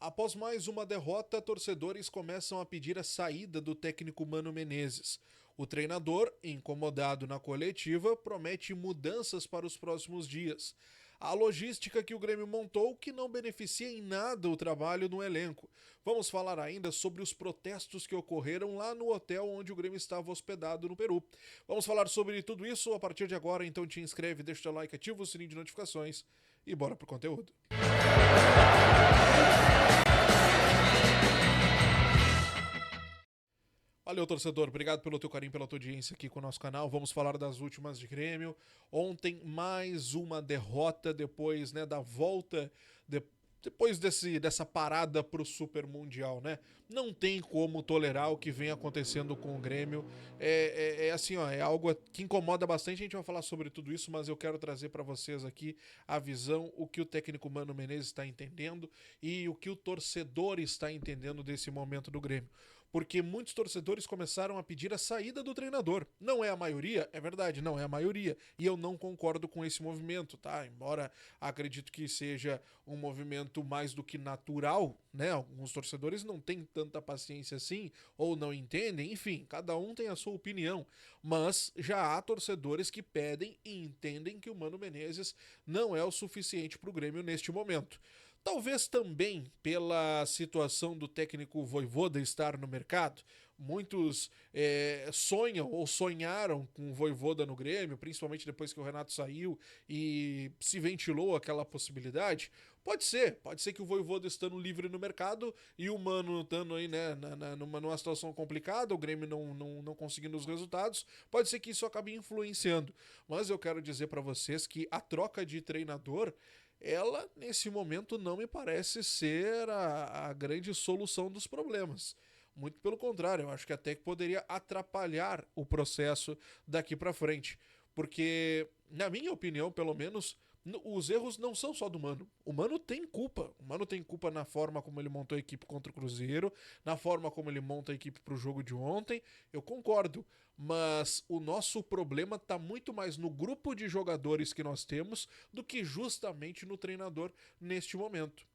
Após mais uma derrota, torcedores começam a pedir a saída do técnico Mano Menezes. O treinador, incomodado na coletiva, promete mudanças para os próximos dias. A logística que o Grêmio montou que não beneficia em nada o trabalho no elenco. Vamos falar ainda sobre os protestos que ocorreram lá no hotel onde o Grêmio estava hospedado no Peru. Vamos falar sobre tudo isso a partir de agora, então te inscreve, deixa o teu like, ativa o sininho de notificações e bora pro conteúdo. Valeu, torcedor. Obrigado pelo teu carinho, pela tua audiência aqui com o nosso canal. Vamos falar das últimas de Grêmio. Ontem, mais uma derrota depois, da volta, depois dessa parada pro Super Mundial, né? Não tem como tolerar o que vem acontecendo com o Grêmio. É assim, ó, é algo que incomoda bastante. A gente vai falar sobre tudo isso, mas eu quero trazer para vocês aqui a visão, o que o técnico Mano Menezes está entendendo e o que o torcedor está entendendo desse momento do Grêmio. Porque muitos torcedores começaram a pedir a saída do treinador. Não é a maioria, é verdade, não é a maioria. E eu não concordo com esse movimento, tá? Embora acredito que seja um movimento mais do que natural, né? Alguns torcedores não têm tanta paciência assim, ou não entendem, enfim, cada um tem a sua opinião. Mas já há torcedores que pedem e entendem que o Mano Menezes não é o suficiente para o Grêmio neste momento. Talvez também pela situação do técnico Vojvoda estar no mercado. Muitos sonham ou sonharam com o Vojvoda no Grêmio, principalmente depois que o Renato saiu e se ventilou aquela possibilidade. Pode ser que o Vojvoda estando livre no mercado e o Mano estando aí, né, numa situação complicada, o Grêmio não conseguindo os resultados, pode ser que isso acabe influenciando. Mas eu quero dizer para vocês que a troca de treinador, ela, nesse momento, não me parece ser a grande solução dos problemas. Muito pelo contrário, eu acho que até que poderia atrapalhar o processo daqui para frente. Porque, na minha opinião, pelo menos, os erros não são só do Mano. O Mano tem culpa. O Mano tem culpa na forma como ele montou a equipe contra o Cruzeiro, na forma como ele monta a equipe pro jogo de ontem. Eu concordo. Mas o nosso problema está muito mais no grupo de jogadores que nós temos do que justamente no treinador neste momento.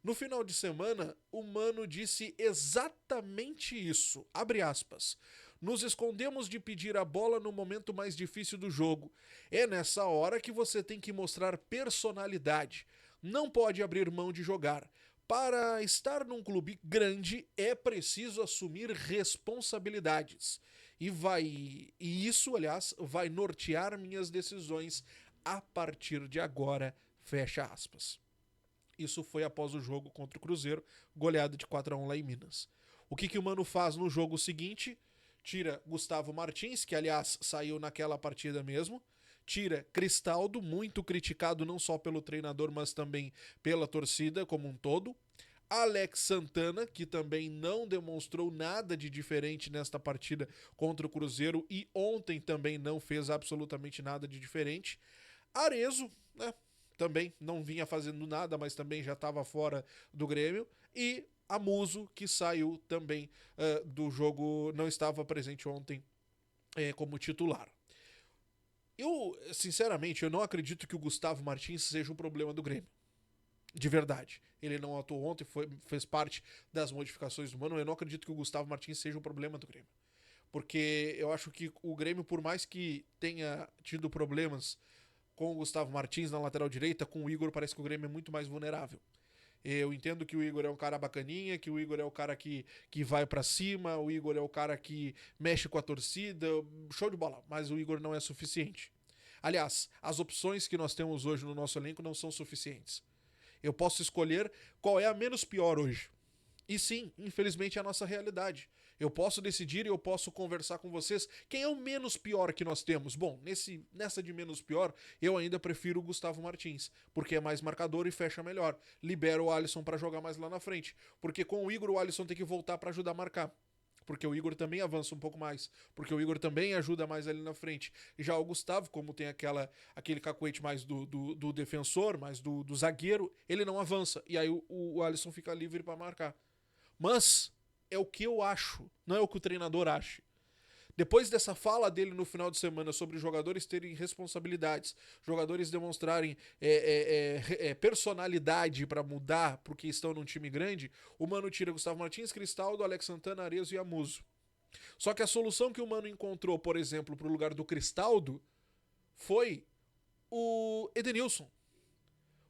No final de semana, o Mano disse exatamente isso. Abre aspas. Nos escondemos de pedir a bola no momento mais difícil do jogo. É nessa hora que você tem que mostrar personalidade. Não pode abrir mão de jogar. Para estar num clube grande é preciso assumir responsabilidades. E isso, aliás, vai nortear minhas decisões a partir de agora. Fecha aspas. Isso foi após o jogo contra o Cruzeiro, goleada de 4-1 lá em Minas. O que o Mano faz no jogo seguinte? Tira Gustavo Martins, que aliás saiu naquela partida mesmo. Tira Cristaldo, muito criticado não só pelo treinador, mas também pela torcida como um todo. Alex Santana, que também não demonstrou nada de diferente nesta partida contra o Cruzeiro e ontem também não fez absolutamente nada de diferente. Arezzo, né? Também não vinha fazendo nada, mas também já estava fora do Grêmio. E Amuso, que saiu também do jogo, não estava presente ontem como titular. Eu, sinceramente, eu não acredito que o Gustavo Martins seja um problema do Grêmio. De verdade. Ele não atuou ontem, fez parte das modificações do Mano. Eu não acredito que o Gustavo Martins seja um problema do Grêmio. Porque eu acho que o Grêmio, por mais que tenha tido problemas com o Gustavo Martins na lateral direita, com o Igor parece que o Grêmio é muito mais vulnerável. Eu entendo que o Igor é um cara bacaninha, que o Igor é o cara que vai pra cima, o Igor é o cara que mexe com a torcida, show de bola, mas o Igor não é suficiente. Aliás, as opções que nós temos hoje no nosso elenco não são suficientes. Eu posso escolher qual é a menos pior hoje. E sim, infelizmente é a nossa realidade. Eu posso decidir e eu posso conversar com vocês quem é o menos pior que nós temos. Bom, nessa de menos pior, eu ainda prefiro o Gustavo Martins, porque é mais marcador e fecha melhor. Libera o Alisson para jogar mais lá na frente, porque com o Igor Alisson tem que voltar para ajudar a marcar. Porque o Igor também avança um pouco mais. Porque o Igor também ajuda mais ali na frente. E já o Gustavo, como tem aquele cacuete mais do defensor, mais do zagueiro, ele não avança. E aí o Alisson fica livre para marcar. Mas é o que eu acho, não é o que o treinador acha. Depois dessa fala dele no final de semana sobre os jogadores terem responsabilidades, jogadores demonstrarem personalidade para mudar porque estão num time grande, o Mano tira Gustavo Martins, Cristaldo, Alex Santana, Arezzo e Amuso. Só que a solução que o Mano encontrou, por exemplo, para o lugar do Cristaldo, foi o Edenilson.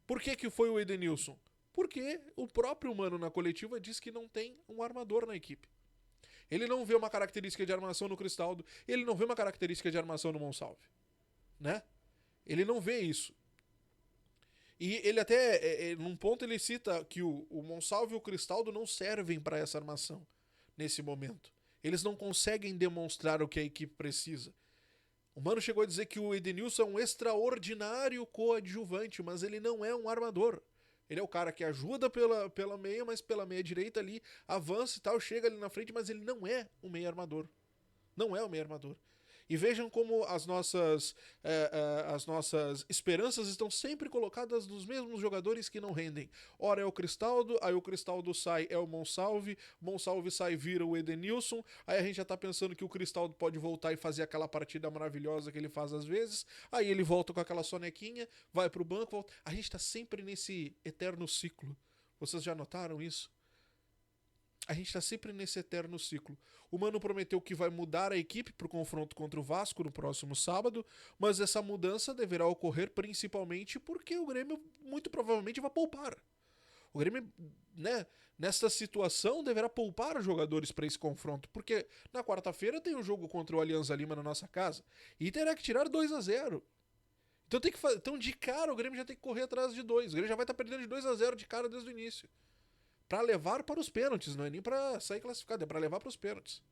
Por que foi o Edenilson? Porque o próprio Mano na coletiva diz que não tem um armador na equipe. Ele não vê uma característica de armação no Cristaldo, ele não vê uma característica de armação no Monsalve, né? Ele não vê isso. E ele até, num ponto ele cita que o Monsalve e o Cristaldo não servem para essa armação nesse momento. Eles não conseguem demonstrar o que a equipe precisa. O Mano chegou a dizer que o Edenilson é um extraordinário coadjuvante, mas ele não é um armador. Ele é o cara que ajuda pela meia, mas pela meia direita ali, avança e tal, chega ali na frente, mas ele não é um meia armador. Não é um meia armador. E vejam como as nossas esperanças estão sempre colocadas nos mesmos jogadores que não rendem. Ora é o Cristaldo, aí o Cristaldo sai, é o Monsalve sai, vira o Edenilson, aí a gente já tá pensando que o Cristaldo pode voltar e fazer aquela partida maravilhosa que ele faz às vezes, aí ele volta com aquela sonequinha, vai pro banco, volta. A gente tá sempre nesse eterno ciclo. Vocês já notaram isso? A gente tá sempre nesse eterno ciclo. O Mano prometeu que vai mudar a equipe pro confronto contra o Vasco no próximo sábado, mas essa mudança deverá ocorrer principalmente porque o Grêmio muito provavelmente vai poupar. O Grêmio, né, nessa situação deverá poupar os jogadores para esse confronto, porque na quarta-feira tem um jogo contra o Alianza Lima na nossa casa e terá que tirar 2-0. Então de cara o Grêmio já tem que correr atrás de 2. O Grêmio já vai estar perdendo de 2-0 de cara desde o início. Para levar para os pênaltis, não é nem para sair classificado, é para levar para os pênaltis.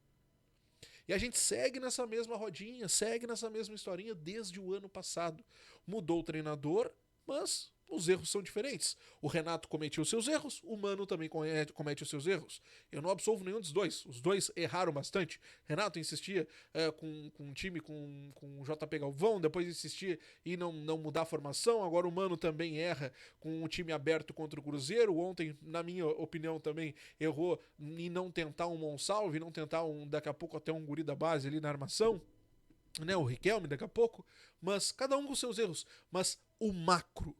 E a gente segue nessa mesma rodinha, segue nessa mesma historinha desde o ano passado. Mudou o treinador, mas os erros são diferentes. O Renato cometeu os seus erros, o Mano também comete os seus erros. Eu não absolvo nenhum dos dois. Os dois erraram bastante. Renato insistia com um time com o JP Galvão, depois insistia em não mudar a formação. Agora o Mano também erra com um time aberto contra o Cruzeiro. Ontem, na minha opinião, também errou em não tentar um Monsalve, não tentar daqui a pouco até um guri da base ali na armação. Né, o Riquelme daqui a pouco. Mas cada um com seus erros. Mas o macro,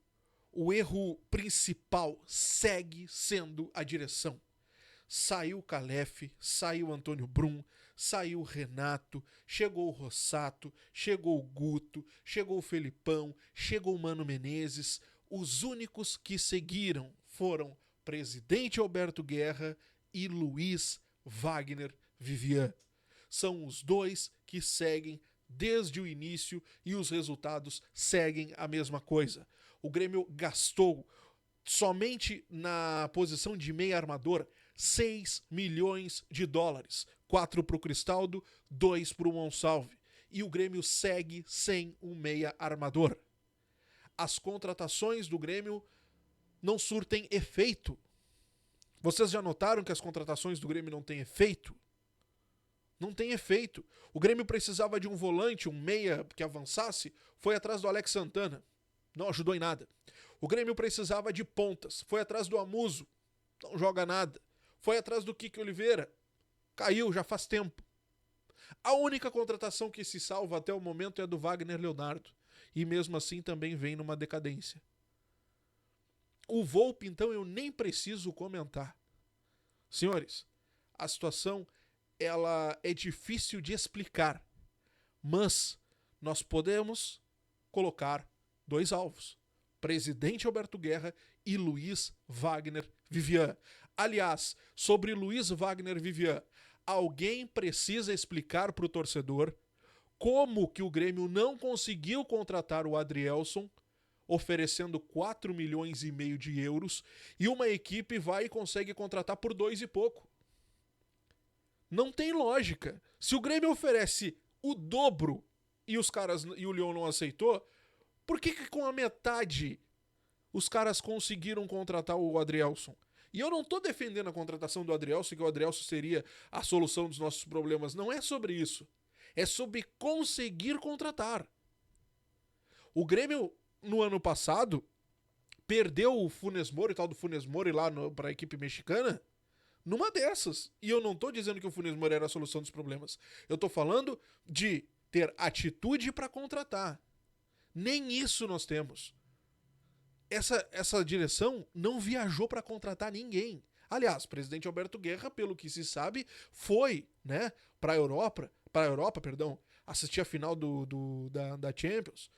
o erro principal segue sendo a direção. Saiu o Calef, saiu o Antônio Brum, saiu o Renato, chegou o Rossato, chegou o Guto, chegou o Felipão, chegou o Mano Menezes. Os únicos que seguiram foram presidente Alberto Guerra e Luiz Wagner Vivian. São os dois que seguem desde o início e os resultados seguem a mesma coisa. O Grêmio gastou somente na posição de meia armador 6 milhões de dólares. 4 para o Cristaldo, 2 para o Monsalve. E o Grêmio segue sem um meia armador. As contratações do Grêmio não surtem efeito. Vocês já notaram que as contratações do Grêmio não têm efeito? Não tem efeito. O Grêmio precisava de um volante, um meia que avançasse, foi atrás do Alex Santana. Não ajudou em nada. O Grêmio precisava de pontas. Foi atrás do Amuso. Não joga nada. Foi atrás do Kiki Oliveira. Caiu já faz tempo. A única contratação que se salva até o momento é a do Wagner Leonardo. E mesmo assim também vem numa decadência. O Volpi, então, eu nem preciso comentar. Senhores, a situação ela é difícil de explicar. Mas nós podemos colocar 2 alvos. Presidente Alberto Guerra e Luiz Wagner Vivian. Aliás, sobre Luiz Wagner Vivian, alguém precisa explicar para o torcedor como que o Grêmio não conseguiu contratar o Adrielson, oferecendo 4 milhões e meio de euros, e uma equipe vai e consegue contratar por 2 e pouco. Não tem lógica. Se o Grêmio oferece o dobro e o Lyon não aceitou, por que com a metade os caras conseguiram contratar o Adrielson? E eu não tô defendendo a contratação do Adrielson, que o Adrielson seria a solução dos nossos problemas. Não é sobre isso. É sobre conseguir contratar. O Grêmio, no ano passado, perdeu o Funes Mori, tal do Funes Mori lá para a equipe mexicana, numa dessas. E eu não tô dizendo que o Funes Mori era a solução dos problemas. Eu tô falando de ter atitude para contratar. Nem isso nós temos. Essa direção não viajou para contratar ninguém. Aliás, o presidente Alberto Guerra, pelo que se sabe, foi, né, para a Europa, assistir a final da Champions.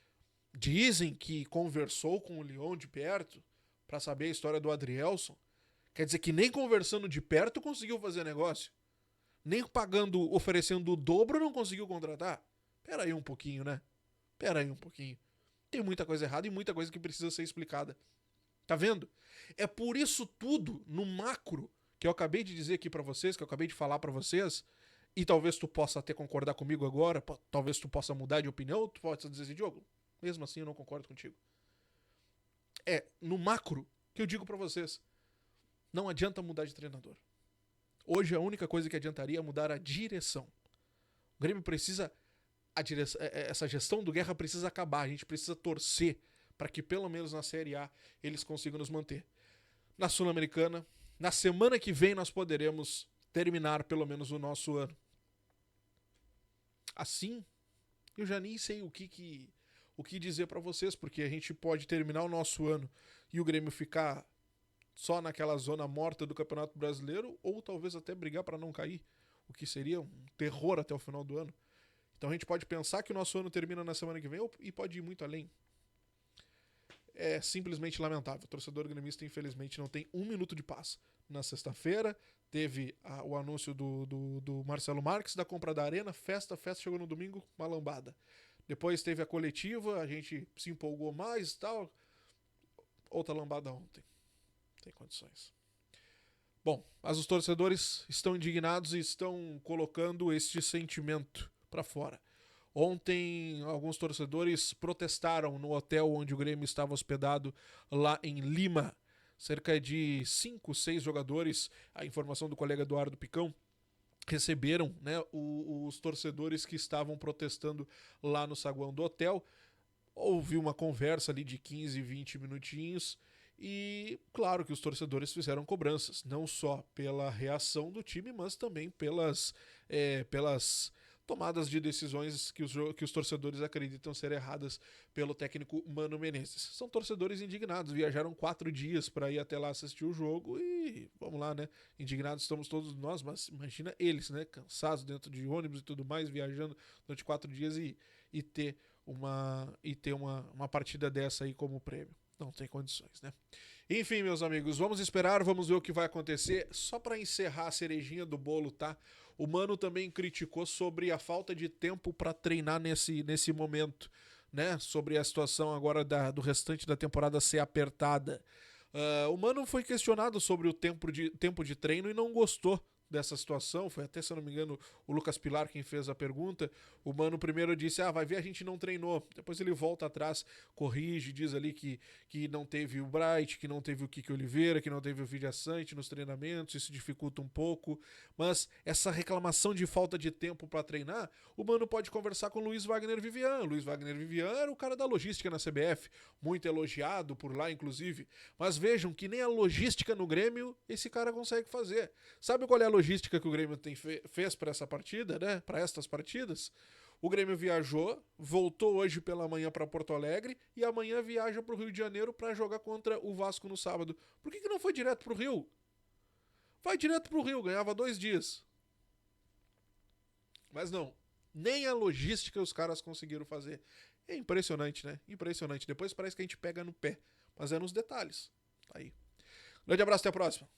Dizem que conversou com o Lyon de perto para saber a história do Adrielson. Quer dizer que nem conversando de perto conseguiu fazer negócio. Nem pagando, oferecendo o dobro não conseguiu contratar. Pera aí um pouquinho, né? Pera aí um pouquinho. Tem muita coisa errada e muita coisa que precisa ser explicada. Tá vendo? É por isso tudo, no macro, que eu acabei de dizer aqui pra vocês, que eu acabei de falar pra vocês, e talvez tu possa até concordar comigo agora, talvez tu possa mudar de opinião, tu possa dizer assim, Diogo, mesmo assim eu não concordo contigo. É no macro que eu digo pra vocês, não adianta mudar de treinador. Hoje a única coisa que adiantaria é mudar a direção. O Grêmio precisa, essa gestão do Guerra precisa acabar, a gente precisa torcer para que pelo menos na Série A eles consigam nos manter. Na Sul-Americana, na semana que vem nós poderemos terminar pelo menos o nosso ano. Assim, eu já nem sei o que dizer para vocês, porque a gente pode terminar o nosso ano e o Grêmio ficar só naquela zona morta do Campeonato Brasileiro, ou talvez até brigar para não cair, o que seria um terror até o final do ano. Então a gente pode pensar que o nosso ano termina na semana que vem e pode ir muito além. É simplesmente lamentável. O torcedor gremista, infelizmente, não tem um minuto de paz. Na sexta-feira, teve o anúncio do Marcelo Marques da compra da Arena, festa chegou no domingo, uma lambada. Depois teve a coletiva, a gente se empolgou mais e tal. Outra lambada ontem. Não tem condições. Bom, mas os torcedores estão indignados e estão colocando este sentimento para fora. Ontem, alguns torcedores protestaram no hotel onde o Grêmio estava hospedado, lá em Lima. Cerca de 5, 6 jogadores, a informação do colega Eduardo Picão, receberam, né, os torcedores que estavam protestando lá no saguão do hotel. Houve uma conversa ali de 15, 20 minutinhos. E claro que os torcedores fizeram cobranças, não só pela reação do time, mas também pelas tomadas de decisões que os torcedores acreditam ser erradas pelo técnico Mano Menezes. São torcedores indignados, viajaram 4 dias para ir até lá assistir o jogo e vamos lá, né? Indignados estamos todos nós, mas imagina eles, né? Cansados dentro de ônibus e tudo mais, viajando durante 4 dias e ter uma partida dessa aí como prêmio. Não tem condições, né? Enfim, meus amigos, vamos esperar, vamos ver o que vai acontecer. Só para encerrar a cerejinha do bolo, tá? O Mano também criticou sobre a falta de tempo para treinar nesse momento, né? Sobre a situação agora do restante da temporada ser apertada. O Mano foi questionado sobre o tempo de treino e não gostou dessa situação. Foi até, se eu não me engano, o Lucas Pilar quem fez a pergunta. O Mano primeiro disse, vai ver, a gente não treinou. Depois ele volta atrás, corrige, diz ali que não teve o Bright, que não teve o Kiki Oliveira, que não teve o Villaçante nos treinamentos, isso dificulta um pouco. Mas essa reclamação de falta de tempo para treinar, o Mano pode conversar com o Luiz Wagner Vivian. Luiz Wagner Vivian era o cara da logística na CBF, muito elogiado por lá, inclusive. Mas vejam que nem a logística no Grêmio esse cara consegue fazer. Sabe qual é a logística que o Grêmio fez para essa partida, né? Para estas partidas? O Grêmio viajou, voltou hoje pela manhã para Porto Alegre e amanhã viaja para o Rio de Janeiro para jogar contra o Vasco no sábado. Por que não foi direto para o Rio? Vai direto para o Rio, ganhava 2 dias. Mas não, nem a logística os caras conseguiram fazer. É impressionante, né? Impressionante. Depois parece que a gente pega no pé, mas é nos detalhes. Tá aí. Grande abraço, até a próxima.